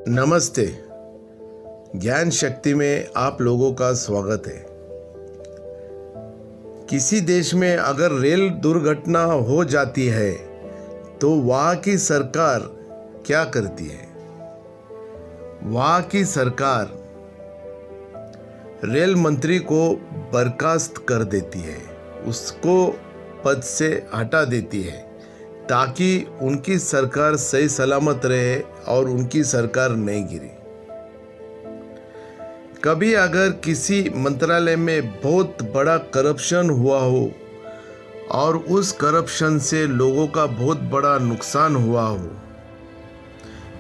नमस्ते। ज्ञान शक्ति में आप लोगों का स्वागत है। किसी देश में अगर रेल दुर्घटना हो जाती है तो वहाँ की सरकार क्या करती है? वहाँ की सरकार रेल मंत्री को बर्खास्त कर देती है, उसको पद से हटा देती है ताकि उनकी सरकार सही सलामत रहे और उनकी सरकार नहीं गिरे। कभी अगर किसी मंत्रालय में बहुत बड़ा करप्शन हुआ हो और उस करप्शन से लोगों का बहुत बड़ा नुकसान हुआ हो,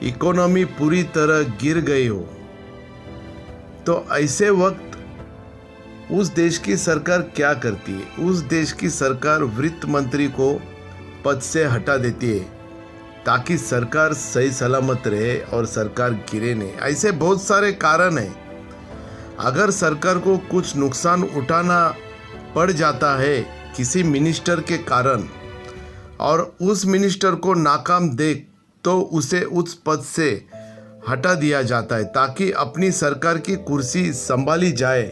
इकोनॉमी पूरी तरह गिर गई हो, तो ऐसे वक्त उस देश की सरकार क्या करती है? उस देश की सरकार वित्त मंत्री को पद से हटा देती है ताकि सरकार सही सलामत रहे और सरकार गिरे नहीं। ऐसे बहुत सारे कारण हैं। अगर सरकार को कुछ नुकसान उठाना पड़ जाता है किसी मिनिस्टर के कारण और उस मिनिस्टर को नाकाम देख तो उसे उस पद से हटा दिया जाता है ताकि अपनी सरकार की कुर्सी संभाली जाए,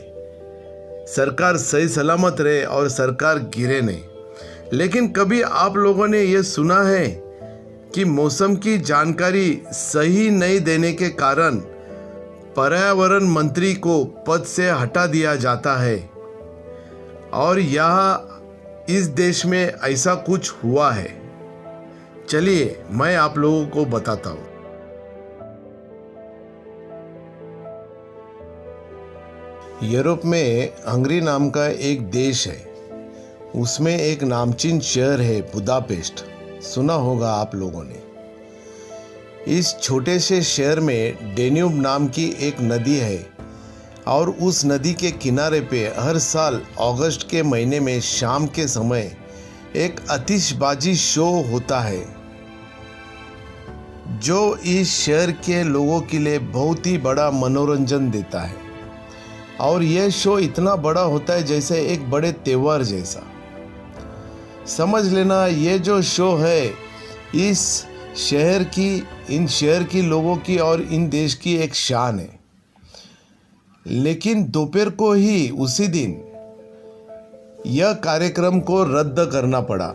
सरकार सही सलामत रहे और सरकार गिरे नहीं। लेकिन कभी आप लोगों ने यह सुना है कि मौसम की जानकारी सही नहीं देने के कारण पर्यावरण मंत्री को पद से हटा दिया जाता है? और यहाँ इस देश में ऐसा कुछ हुआ है। चलिए मैं आप लोगों को बताता हूँ। यूरोप में हंगरी नाम का एक देश है, उसमें एक नामचीन शहर है बुदापेस्ट। सुना होगा आप लोगों ने। इस छोटे से शहर में डेन्यूब नाम की एक नदी है और उस नदी के किनारे पे हर साल अगस्त के महीने में शाम के समय एक आतिशबाजी शो होता है जो इस शहर के लोगों के लिए बहुत ही बड़ा मनोरंजन देता है। और यह शो इतना बड़ा होता है जैसे एक बड़े त्योहार जैसा। समझ लेना, ये जो शो है इन शहर की लोगों की और इन देश की एक शान है। लेकिन दोपहर को ही उसी दिन यह कार्यक्रम को रद्द करना पड़ा,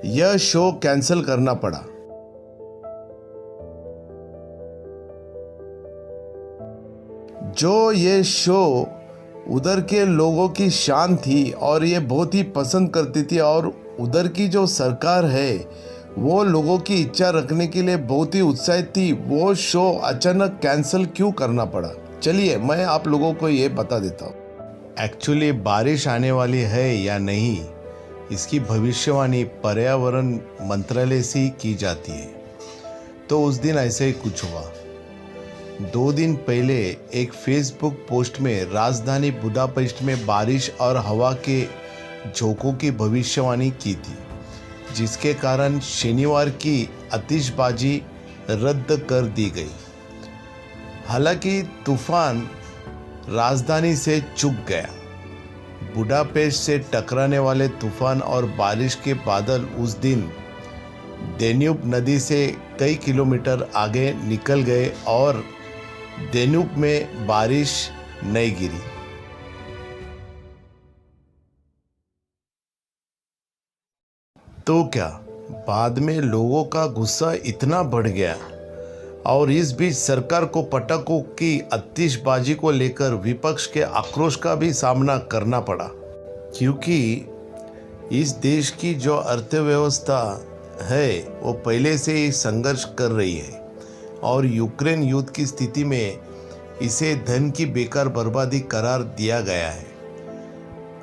यह शो कैंसिल करना पड़ा। जो ये शो उधर के लोगों की शान थी और ये बहुत ही पसंद करती थी और उधर की जो सरकार है वो लोगों की इच्छा रखने के लिए बहुत ही उत्साहित थी। वो शो अचानक कैंसिल क्यों करना पड़ा? चलिए मैं आप लोगों को ये बता देता हूँ। एक्चुअली बारिश आने वाली है या नहीं, इसकी भविष्यवाणी पर्यावरण मंत्रालय से की जाती है। तो उस दिन ऐसे ही कुछ हुआ। 2 दिन पहले एक फेसबुक पोस्ट में राजधानी बुदापेस्ट में बारिश और हवा के झोंकों की भविष्यवाणी की थी, जिसके कारण शनिवार की आतिशबाजी रद्द कर दी गई। हालांकि तूफान राजधानी से चूक गया। बुडापेस्ट से टकराने वाले तूफान और बारिश के बादल उस दिन डेन्यूब नदी से कई किलोमीटर आगे निकल गए और डेन्यूब में बारिश नहीं गिरी। तो क्या बाद में लोगों का गुस्सा इतना बढ़ गया और इस बीच सरकार को पटाखों की आतिशबाजी को लेकर विपक्ष के आक्रोश का भी सामना करना पड़ा, क्योंकि इस देश की जो अर्थव्यवस्था है वो पहले से ही संघर्ष कर रही है और यूक्रेन युद्ध की स्थिति में इसे धन की बेकार बर्बादी करार दिया गया है।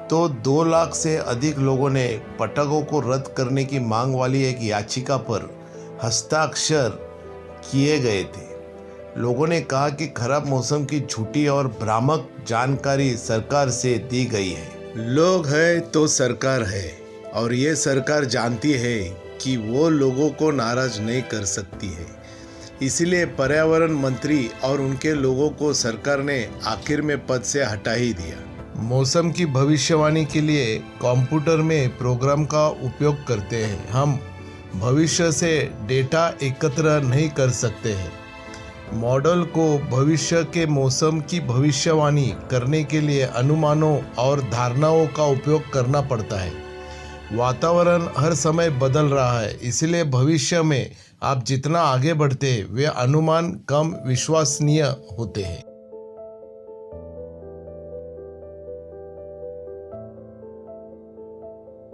तो 2 लाख से अधिक लोगों ने पटाखों को रद्द करने की मांग वाली एक याचिका पर हस्ताक्षर किए गए थे। लोगों ने कहा कि खराब मौसम की झूठी और भ्रामक जानकारी सरकार से दी गई है। लोग हैं तो सरकार है और ये सरकार जानती है कि वो लोगों को नाराज नहीं कर सकती है। इसलिए पर्यावरण मंत्री और उनके लोगों को सरकार ने आखिर में पद से हटा ही दिया। मौसम की भविष्यवाणी के लिए कंप्यूटर में प्रोग्राम का उपयोग करते हैं। हम भविष्य से डेटा एकत्र नहीं कर सकते हैं, मॉडल को भविष्य के मौसम की भविष्यवाणी करने के लिए अनुमानों और धारणाओं का उपयोग करना पड़ता है। वातावरण हर समय बदल रहा है, इसलिए भविष्य में आप जितना आगे बढ़ते हैं वे अनुमान कम विश्वसनीय होते हैं।